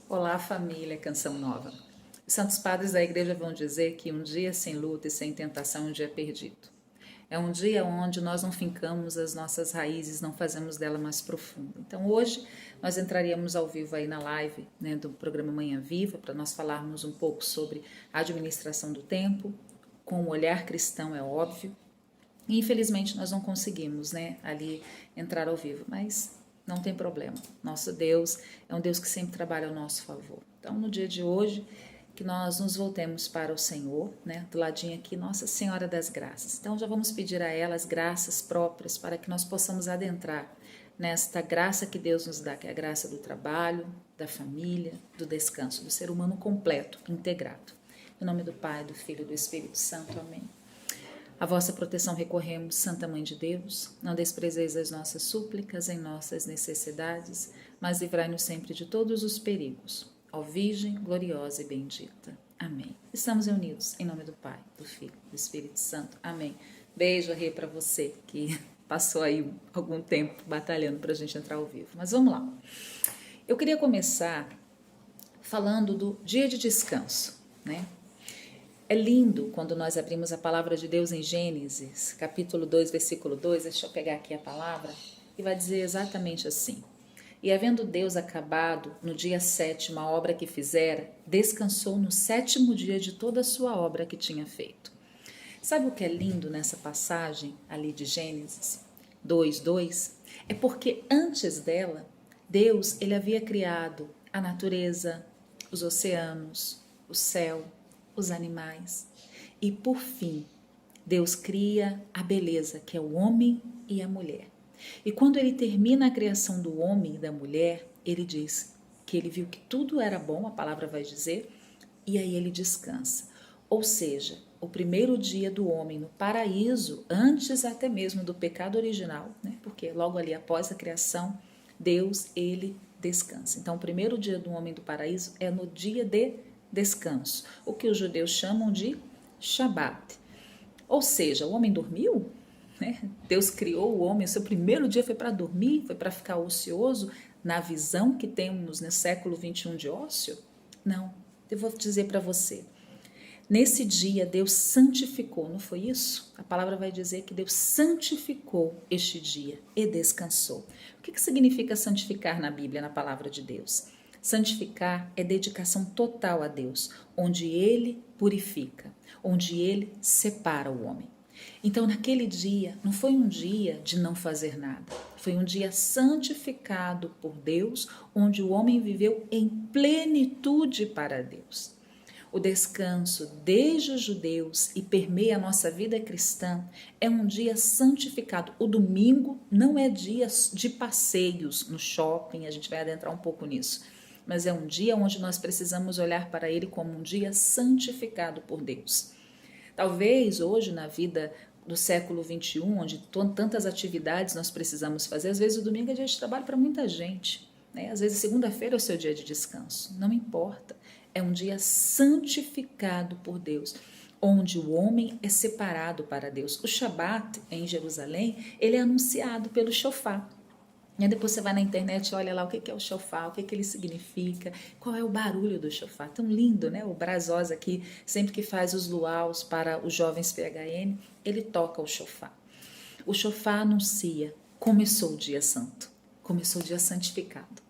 Olá, família, Canção Nova. Os santos padres da igreja vão dizer que um dia sem luta e sem tentação é um dia perdido. É um dia onde nós não fincamos as nossas raízes, não fazemos dela mais profunda. Então hoje nós entraríamos ao vivo aí na live, do programa Manhã Viva, para nós falarmos um pouco sobre a administração do tempo, com o olhar cristão, é óbvio. E infelizmente nós não conseguimos, ali entrar ao vivo, mas não tem problema. Nosso Deus é um Deus que sempre trabalha ao nosso favor. Então, no dia de hoje, que nós nos voltemos para o Senhor, do ladinho aqui, Nossa Senhora das Graças. Então, já vamos pedir a ela as graças próprias para que nós possamos adentrar nesta graça que Deus nos dá, que é a graça do trabalho, da família, do descanso, do ser humano completo, integrado. Em nome do Pai, do Filho e do Espírito Santo. Amém. A vossa proteção recorremos, Santa Mãe de Deus, não desprezeis as nossas súplicas em nossas necessidades, mas livrai-nos sempre de todos os perigos. Ó Virgem gloriosa e bendita. Amém. Estamos reunidos em nome do Pai, do Filho e do Espírito Santo. Amém. Beijo, Rê, para você que passou aí algum tempo batalhando para a gente entrar ao vivo. Mas vamos lá. Eu queria começar falando do dia de descanso, É lindo quando nós abrimos a palavra de Deus em Gênesis, capítulo 2, versículo 2, deixa eu pegar aqui a palavra, e vai dizer exatamente assim: E havendo Deus acabado no dia 7º a obra que fizera, descansou no 7º dia de toda a sua obra que tinha feito. Sabe o que é lindo nessa passagem ali de Gênesis 2:2? É porque antes dela, Deus ele havia criado a natureza, os oceanos, o céu, os animais. E por fim, Deus cria a beleza, que é o homem e a mulher. E quando ele termina a criação do homem e da mulher, ele diz que ele viu que tudo era bom, a palavra vai dizer, e aí ele descansa. Ou seja, o primeiro dia do homem no paraíso, antes até mesmo do pecado original, porque logo ali após a criação, Deus, ele descansa. Então, o primeiro dia do homem do paraíso é no dia de descanso, o que os judeus chamam de Shabat. Ou seja, o homem dormiu, Deus criou o homem, o seu primeiro dia foi para dormir, foi para ficar ocioso, na visão que temos no século 21 de ócio? Não, eu vou dizer para você, nesse dia Deus santificou, não foi isso? A palavra vai dizer que Deus santificou este dia e descansou. O que significa santificar na Bíblia, na palavra de Deus? Santificar é dedicação total a Deus, onde Ele purifica, onde Ele separa o homem. Então, naquele dia, não foi um dia de não fazer nada, foi um dia santificado por Deus, onde o homem viveu em plenitude para Deus. O descanso, desde os judeus e permeia a nossa vida cristã, é um dia santificado. O domingo não é dia de passeios no shopping, a gente vai adentrar um pouco nisso, mas é um dia onde nós precisamos olhar para ele como um dia santificado por Deus. Talvez hoje, na vida do século 21, onde tantas atividades nós precisamos fazer, às vezes o domingo é dia de trabalho para muita gente, às vezes segunda-feira é o seu dia de descanso, não importa, é um dia santificado por Deus, onde o homem é separado para Deus. O Shabat em Jerusalém, ele é anunciado pelo shofar. E aí depois você vai na internet e olha lá o que é o shofar, o que ele significa, qual é o barulho do shofar. Tão lindo, O Brazosa aqui, sempre que faz os luaus para os jovens PHN, ele toca o shofar. O shofar anuncia, começou o dia santo, começou o dia santificado.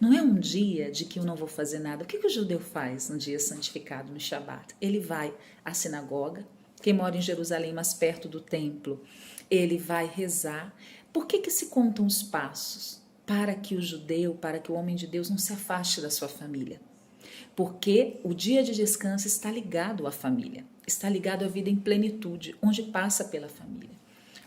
Não é um dia de que eu não vou fazer nada. O que o judeu faz no dia santificado, no Shabat? Ele vai à sinagoga, quem mora em Jerusalém, mais perto do templo, ele vai rezar. Por que se contam os passos? Para que o judeu, para que o homem de Deus não se afaste da sua família. Porque o dia de descanso está ligado à família, está ligado à vida em plenitude, onde passa pela família.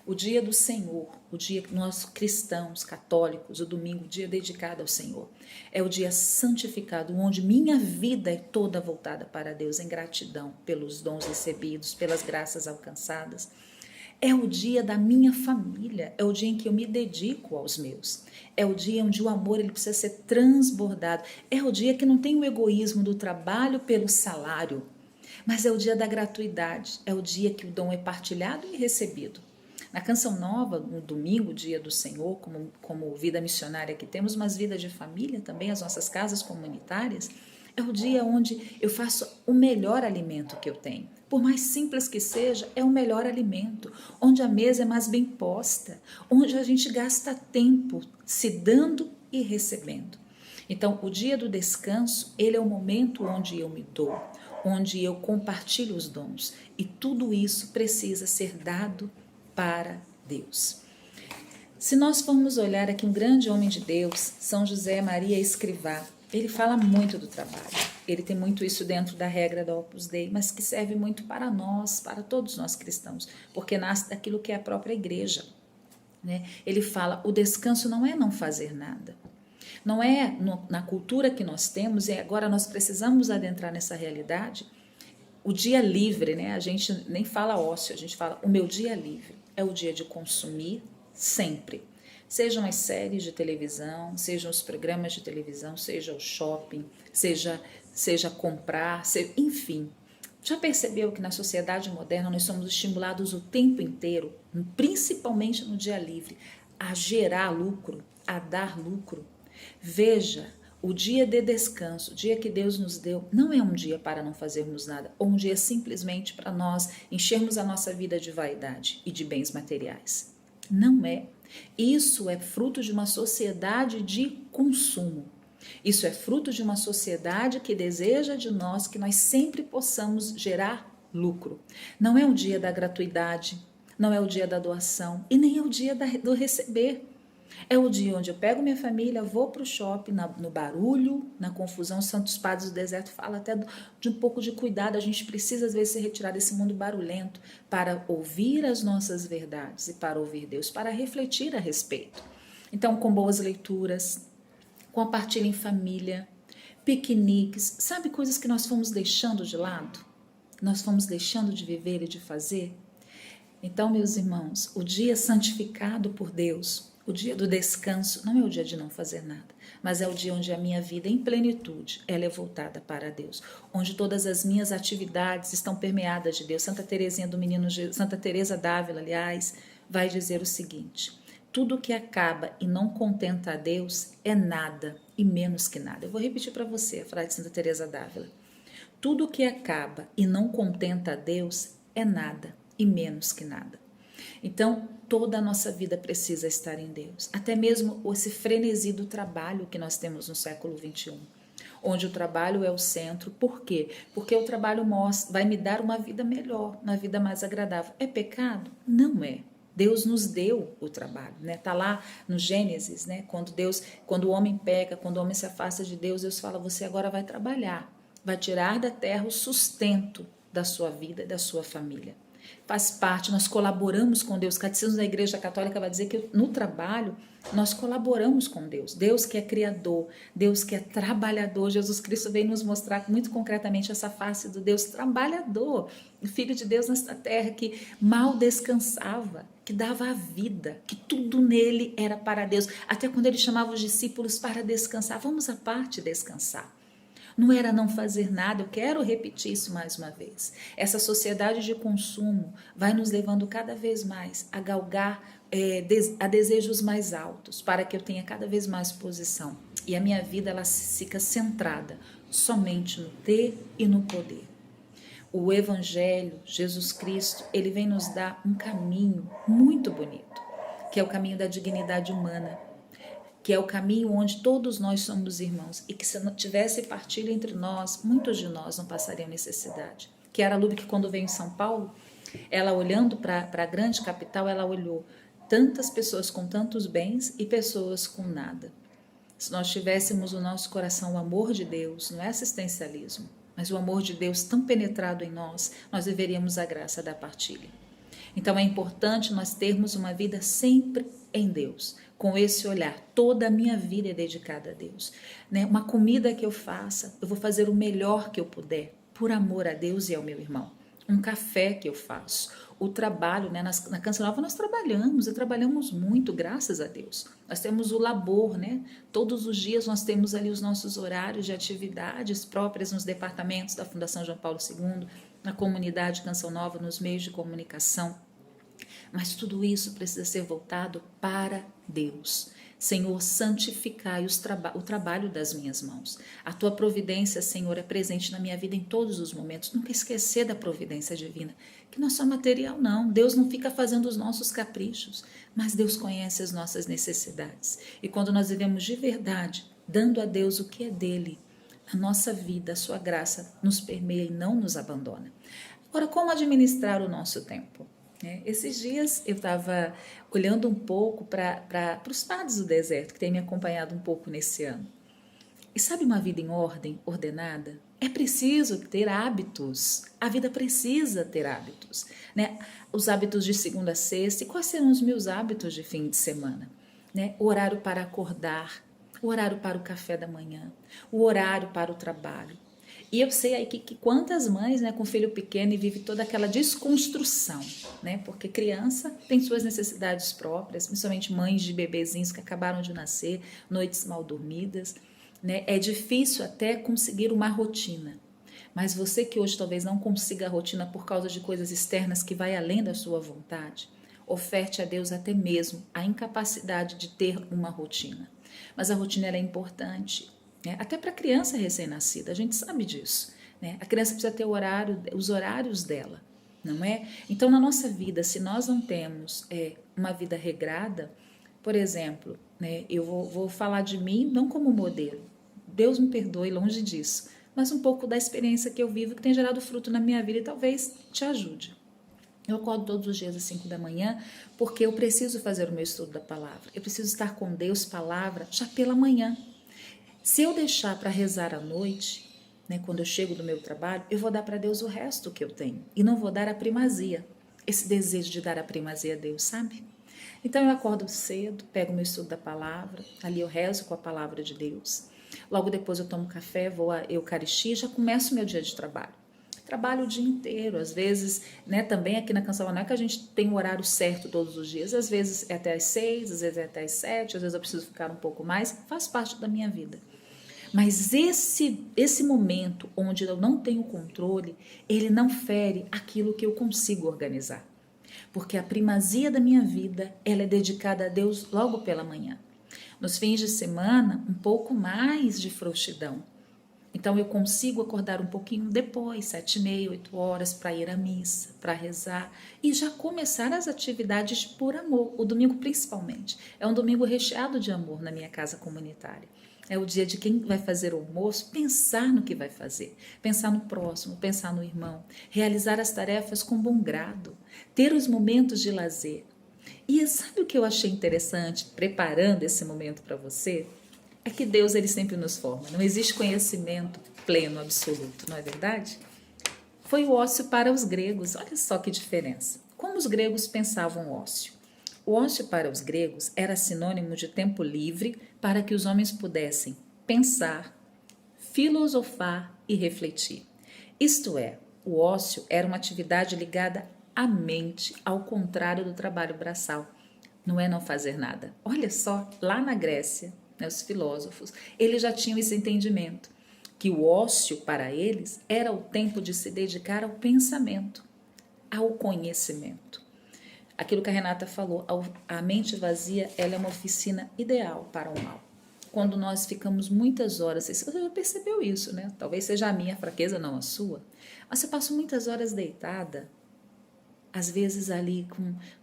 O dia do Senhor, o dia que nós cristãos, católicos, o domingo, o dia dedicado ao Senhor, é o dia santificado, onde minha vida é toda voltada para Deus, em gratidão pelos dons recebidos, pelas graças alcançadas. É o dia da minha família, é o dia em que eu me dedico aos meus. É o dia onde o amor ele precisa ser transbordado. É o dia que não tem o egoísmo do trabalho pelo salário, mas é o dia da gratuidade, é o dia que o dom é partilhado e recebido. Na Canção Nova, no domingo, dia do Senhor, como vida missionária que temos, mas vida de família também, as nossas casas comunitárias, é o dia onde eu faço o melhor alimento que eu tenho. Por mais simples que seja, é o melhor alimento, onde a mesa é mais bem posta, onde a gente gasta tempo se dando e recebendo. Então, o dia do descanso, ele é o momento onde eu me dou, onde eu compartilho os dons. E tudo isso precisa ser dado para Deus. Se nós formos olhar aqui um grande homem de Deus, São José Maria Escrivá, ele fala muito do trabalho. Ele tem muito isso dentro da regra da Opus Dei, mas que serve muito para nós, para todos nós cristãos, porque nasce daquilo que é a própria igreja, né? Ele fala, o descanso não é não fazer nada. Não é na cultura que nós temos, e agora nós precisamos adentrar nessa realidade. O dia livre, né? A gente nem fala ócio, a gente fala o meu dia livre. É o dia de consumir sempre. Sejam as séries de televisão, sejam os programas de televisão, seja o shopping, seja comprar, enfim. Já percebeu que na sociedade moderna nós somos estimulados o tempo inteiro, principalmente no dia livre, a gerar lucro, a dar lucro? Veja, o dia de descanso, o dia que Deus nos deu, não é um dia para não fazermos nada, ou um dia simplesmente para nós enchermos a nossa vida de vaidade e de bens materiais. Não é. Isso é fruto de uma sociedade de consumo. Isso é fruto de uma sociedade que deseja de nós que nós sempre possamos gerar lucro. Não é o dia da gratuidade, não é o dia da doação e nem é o dia do receber. É o dia onde eu pego minha família, vou para o shopping, no barulho, na confusão. Santos Padres do Deserto fala até de um pouco de cuidado. A gente precisa, às vezes, se retirar desse mundo barulhento para ouvir as nossas verdades e para ouvir Deus, para refletir a respeito. Então, com boas leituras, com a partilha em família, piqueniques, sabe, coisas que nós fomos deixando de lado? Nós fomos deixando de viver e de fazer? Então, meus irmãos, o dia santificado por Deus, o dia do descanso, não é o dia de não fazer nada, mas é o dia onde a minha vida em plenitude ela é voltada para Deus, onde todas as minhas atividades estão permeadas de Deus. Santa Teresinha do Menino Jesus, Santa Teresa d'Ávila, aliás, vai dizer o seguinte: tudo que acaba e não contenta a Deus é nada e menos que nada. Eu vou repetir para você a frase de Santa Teresa d'Ávila. Tudo que acaba e não contenta a Deus é nada e menos que nada. Então, toda a nossa vida precisa estar em Deus. Até mesmo esse frenesi do trabalho que nós temos no século XXI, onde o trabalho é o centro. Por quê? Porque o trabalho vai me dar uma vida melhor, uma vida mais agradável. É pecado? Não é. Deus nos deu o trabalho, né? Tá lá no Gênesis, né? Quando o homem peca, quando o homem se afasta de Deus, Deus fala: você agora vai trabalhar, vai tirar da terra o sustento da sua vida e da sua família. Faz parte, nós colaboramos com Deus. O Catecismo da Igreja Católica vai dizer que no trabalho nós colaboramos com Deus. Deus que é criador, Deus que é trabalhador. Jesus Cristo veio nos mostrar muito concretamente essa face do Deus trabalhador, o Filho de Deus nesta terra que mal descansava, que dava a vida, que tudo nele era para Deus. Até quando ele chamava os discípulos para descansar, vamos à parte descansar. Não era não fazer nada. Eu quero repetir isso mais uma vez. Essa sociedade de consumo vai nos levando cada vez mais a galgar a desejos mais altos, para que eu tenha cada vez mais posição. E a minha vida ela fica centrada somente no ter e no poder. O Evangelho, Jesus Cristo, ele vem nos dar um caminho muito bonito, que é o caminho da dignidade humana, que é o caminho onde todos nós somos irmãos, e que se não tivesse partilha entre nós, muitos de nós não passariam necessidade. Chiara Lubick, quando veio em São Paulo, ela olhando para a grande capital, ela olhou tantas pessoas com tantos bens e pessoas com nada. Se nós tivéssemos no nosso coração o amor de Deus, não é assistencialismo, mas o amor de Deus tão penetrado em nós, nós deveríamos a graça da partilha. Então é importante nós termos uma vida sempre em Deus, com esse olhar. Toda a minha vida é dedicada a Deus, né? Uma comida que eu faça, eu vou fazer o melhor que eu puder, por amor a Deus e ao meu irmão. Um café que eu faço, o trabalho, né? Na Canção Nova nós trabalhamos e trabalhamos muito, graças a Deus. Nós temos o labor, né? Todos os dias nós temos ali os nossos horários de atividades próprias nos departamentos da Fundação João Paulo II, na comunidade Canção Nova, nos meios de comunicação. Mas tudo isso precisa ser voltado para Deus. Senhor, santificai o trabalho das minhas mãos. A tua providência, Senhor, é presente na minha vida em todos os momentos. Nunca esquecer da providência divina, que não é só material, não. Deus não fica fazendo os nossos caprichos, mas Deus conhece as nossas necessidades. E quando nós vivemos de verdade, dando a Deus o que é dele, a nossa vida, a sua graça nos permeia e não nos abandona. Agora, como administrar o nosso tempo? Esses dias eu estava olhando um pouco para os padres do deserto, que tem me acompanhado um pouco nesse ano. E sabe, uma vida em ordem, ordenada? É preciso ter hábitos. A vida precisa ter hábitos, né? Os hábitos de segunda a sexta. E quais serão os meus hábitos de fim de semana? O horário para acordar, o horário para o café da manhã, o horário para o trabalho. E eu sei aí que quantas mães, com filho pequeno e vive toda aquela desconstrução, porque criança tem suas necessidades próprias, principalmente mães de bebezinhos que acabaram de nascer, noites mal dormidas, É difícil até conseguir uma rotina. Mas você que hoje talvez não consiga a rotina por causa de coisas externas que vai além da sua vontade, oferte a Deus até mesmo a incapacidade de ter uma rotina. Mas a rotina ela é importante, até para a criança recém-nascida, a gente sabe disso. A criança precisa ter os horários dela, não é? Então, na nossa vida, se nós não temos uma vida regrada, por exemplo, eu vou falar de mim não como modelo, Deus me perdoe, longe disso, mas um pouco da experiência que eu vivo, que tem gerado fruto na minha vida e talvez te ajude. Eu acordo todos os dias às 5 da manhã porque eu preciso fazer o meu estudo da palavra. Eu preciso estar com Deus, palavra, já pela manhã. Se eu deixar para rezar à noite, quando eu chego do meu trabalho, eu vou dar para Deus o resto que eu tenho e não vou dar a primazia. Esse desejo de dar a primazia a Deus, sabe? Então eu acordo cedo, pego o meu estudo da palavra, ali eu rezo com a palavra de Deus. Logo depois eu tomo café, vou à Eucaristia e já começo o meu dia de trabalho. Trabalho o dia inteiro, às vezes, também aqui na Canção não é que a gente tem o horário certo todos os dias, às vezes é até às 6, às vezes é até às 7, às vezes eu preciso ficar um pouco mais, faz parte da minha vida. Mas esse momento onde eu não tenho controle, ele não fere aquilo que eu consigo organizar. Porque a primazia da minha vida, ela é dedicada a Deus logo pela manhã. Nos fins de semana, um pouco mais de frouxidão. Então, eu consigo acordar um pouquinho depois, 7h30, 8 horas, para ir à missa, para rezar e já começar as atividades por amor. O domingo, principalmente, é um domingo recheado de amor na minha casa comunitária. É o dia de quem vai fazer o almoço, pensar no que vai fazer, pensar no próximo, pensar no irmão, realizar as tarefas com bom grado, ter os momentos de lazer. E sabe o que eu achei interessante, preparando esse momento para você? É que Deus ele sempre nos forma. Não existe conhecimento pleno, absoluto, não é verdade? Foi o ócio para os gregos. Olha só que diferença. Como os gregos pensavam o ócio? O ócio para os gregos era sinônimo de tempo livre para que os homens pudessem pensar, filosofar e refletir. Isto é, o ócio era uma atividade ligada à mente, ao contrário do trabalho braçal. Não é não fazer nada. Olha só, lá na Grécia, os filósofos, eles já tinham esse entendimento, que o ócio para eles era o tempo de se dedicar ao pensamento, ao conhecimento. Aquilo que a Renata falou, a mente vazia, ela é uma oficina ideal para o mal. Quando nós ficamos muitas horas, você já percebeu isso, Talvez seja a minha fraqueza, não a sua. Mas você passa muitas horas deitada, às vezes ali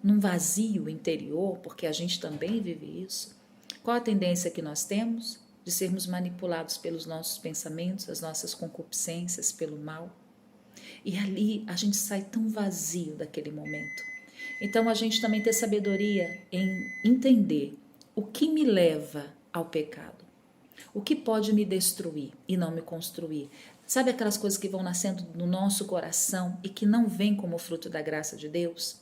num vazio interior, porque a gente também vive isso. Qual a tendência que nós temos? De sermos manipulados pelos nossos pensamentos, as nossas concupiscências, pelo mal. E ali a gente sai tão vazio daquele momento. Então a gente também tem sabedoria em entender o que me leva ao pecado. O que pode me destruir e não me construir. Sabe aquelas coisas que vão nascendo no nosso coração e que não vêm como fruto da graça de Deus?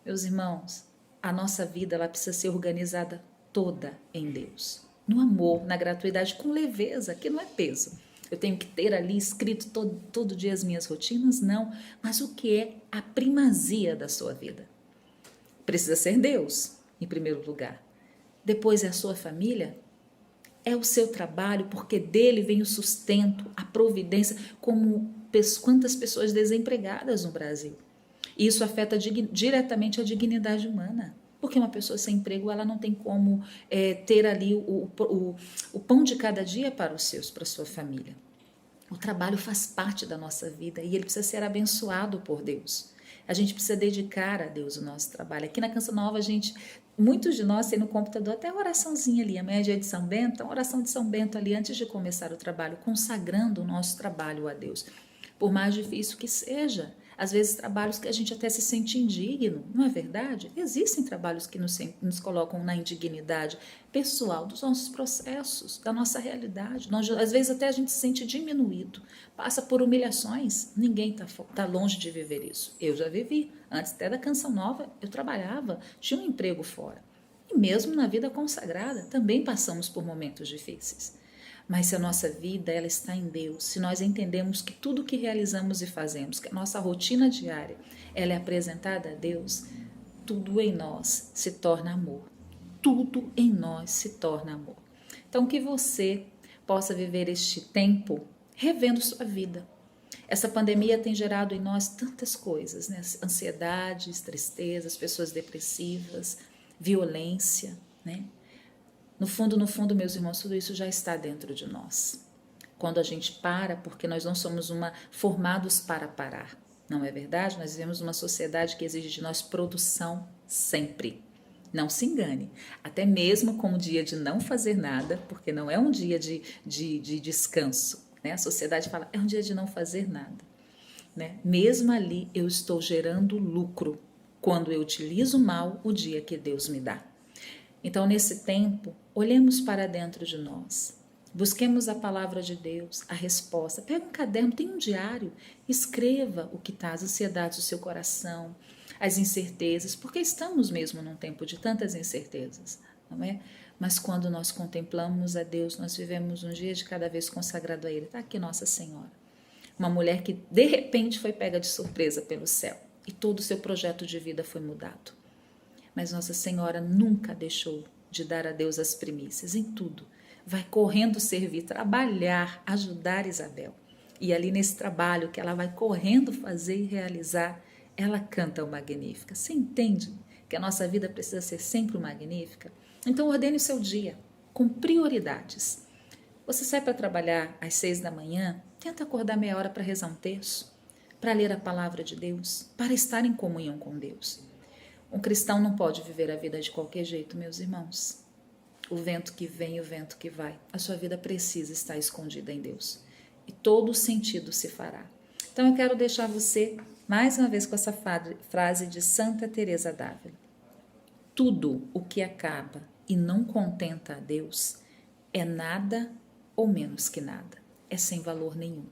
Meus irmãos, a nossa vida ela precisa ser organizada toda em Deus. No amor, na gratuidade, com leveza, que não é peso. Eu tenho que ter ali escrito todo dia as minhas rotinas? Não. Mas o que é a primazia da sua vida? Precisa ser Deus, em primeiro lugar. Depois é a sua família, é o seu trabalho, porque dele vem o sustento, a providência, como quantas pessoas desempregadas no Brasil. E isso afeta diretamente a dignidade humana. Porque uma pessoa sem emprego, ela não tem como ter ali o pão de cada dia para para a sua família. O trabalho faz parte da nossa vida e ele precisa ser abençoado por Deus. A gente precisa dedicar a Deus o nosso trabalho. Aqui na Canção Nova, muitos de nós têm no computador até a oraçãozinha ali, amanhã é dia de São Bento, a oração de São Bento ali antes de começar o trabalho, consagrando o nosso trabalho a Deus. Por mais difícil que seja, às vezes trabalhos que a gente até se sente indigno, não é verdade? Existem trabalhos que nos colocam na indignidade pessoal dos nossos processos, da nossa realidade. Às vezes até a gente se sente diminuído, passa por humilhações. Ninguém tá longe de viver isso. Eu já vivi. Antes até da Canção Nova, eu trabalhava, tinha um emprego fora. E mesmo na vida consagrada, também passamos por momentos difíceis. Mas se a nossa vida ela está em Deus, se nós entendemos que tudo que realizamos e fazemos, que a nossa rotina diária ela é apresentada a Deus, tudo em nós se torna amor. Tudo em nós se torna amor. Então que você possa viver este tempo revendo sua vida. Essa pandemia tem gerado em nós tantas coisas, né? Ansiedades, tristezas, pessoas depressivas, violência, né? No fundo, meus irmãos, tudo isso já está dentro de nós. Quando a gente para, porque nós não somos formados para parar, não é verdade? Nós vivemos uma sociedade que exige de nós produção sempre. Não se engane, até mesmo com o dia de não fazer nada, porque não é um dia de descanso, né? A sociedade fala, é um dia de não fazer nada, né? Mesmo ali eu estou gerando lucro quando eu utilizo mal o dia que Deus me dá. Então, nesse tempo, olhemos para dentro de nós, busquemos a palavra de Deus, a resposta. Pega um caderno, tem um diário, escreva o que está, as ansiedades do seu coração, as incertezas, porque estamos mesmo num tempo de tantas incertezas, não é? Mas quando nós contemplamos a Deus, nós vivemos um dia de cada vez consagrado a Ele. Está aqui Nossa Senhora, uma mulher que de repente foi pega de surpresa pelo céu e todo o seu projeto de vida foi mudado. Mas Nossa Senhora nunca deixou de dar a Deus as primícias em tudo. Vai correndo servir, trabalhar, ajudar Isabel. E ali nesse trabalho que ela vai correndo fazer e realizar, ela canta o Magnífica. Você entende que a nossa vida precisa ser sempre magnífica? Então ordene o seu dia com prioridades. Você sai para trabalhar às 6 da manhã, tenta acordar meia hora para rezar um terço, para ler a palavra de Deus, para estar em comunhão com Deus. Um cristão não pode viver a vida de qualquer jeito, meus irmãos. O vento que vem e o vento que vai. A sua vida precisa estar escondida em Deus. E todo o sentido se fará. Então eu quero deixar você, mais uma vez, com essa frase de Santa Teresa d'Ávila. Tudo o que acaba e não contenta a Deus é nada ou menos que nada. É sem valor nenhum.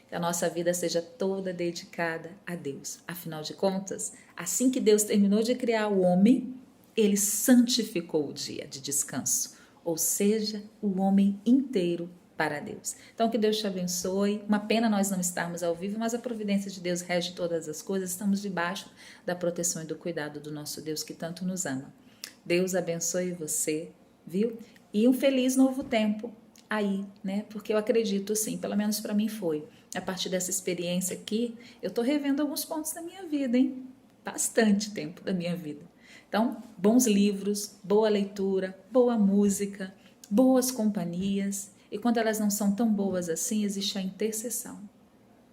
Que a nossa vida seja toda dedicada a Deus. Afinal de contas, assim que Deus terminou de criar o homem, Ele santificou o dia de descanso, ou seja, o homem inteiro para Deus. Então que Deus te abençoe. Uma pena nós não estarmos ao vivo, mas a providência de Deus rege todas as coisas. Estamos debaixo da proteção e do cuidado do nosso Deus que tanto nos ama. Deus abençoe você, viu? E um feliz novo tempo aí, né? Porque eu acredito, sim, pelo menos para mim foi. A partir dessa experiência aqui, eu estou revendo alguns pontos da minha vida, hein? Bastante tempo da minha vida. Então, bons livros, boa leitura, boa música, boas companhias. E quando elas não são tão boas assim, existe a intercessão.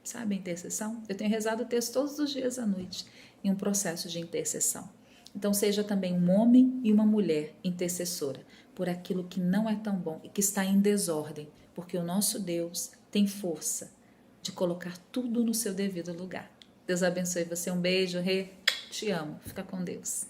Sabe a intercessão? Eu tenho rezado o texto todos os dias à noite em um processo de intercessão. Então, seja também um homem e uma mulher intercessora por aquilo que não é tão bom e que está em desordem, porque o nosso Deus tem força de colocar tudo no seu devido lugar. Deus abençoe você. Um beijo, Rê. Te amo. Fica com Deus.